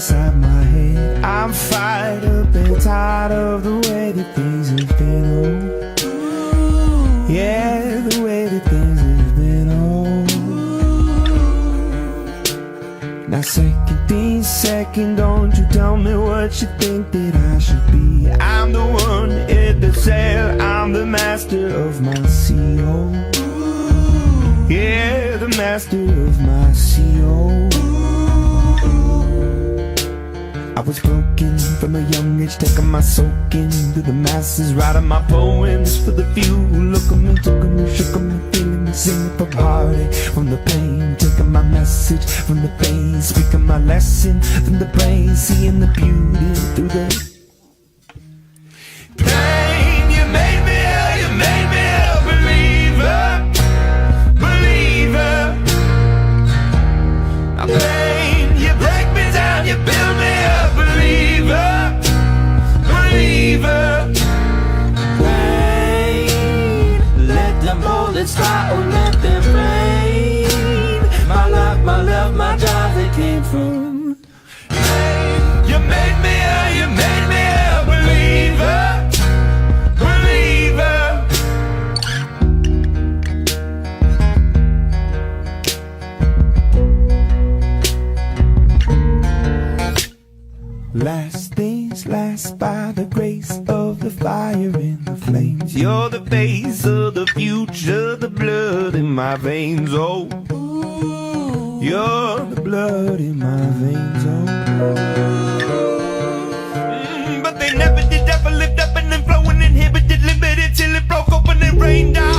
inside my head. I'm fired up and tired of the way that things have been. Oh, yeah, the way that things have been. Oh, now second, don't you tell me what you think that I should be. I'm the one at the sail, I'm the master of my sea. Oh, yeah, the master of my sea. Oh, I was broken from a young age, taking my soaking through the masses, writing my poems for the few who look at me, took me, shook me, feeling me, singing from heartache, from the pain, taking my message from the pain, speaking my lesson from the brain, seeing the beauty through the pain. You made me a believer, believer. I'm pain, you break me down, you build me up, believer, believer. Rain, let them bullets fly or let them rain. My life, my love, my drive, they came from pain. You made me a believer, believer. Last things last by the grace of the fire and the flames. You're the face of the future, the blood in my veins. Oh, you're the blood in my veins. Oh, but they never did, ever lived up and then flowing, inhibited, limited till it broke open and rained down.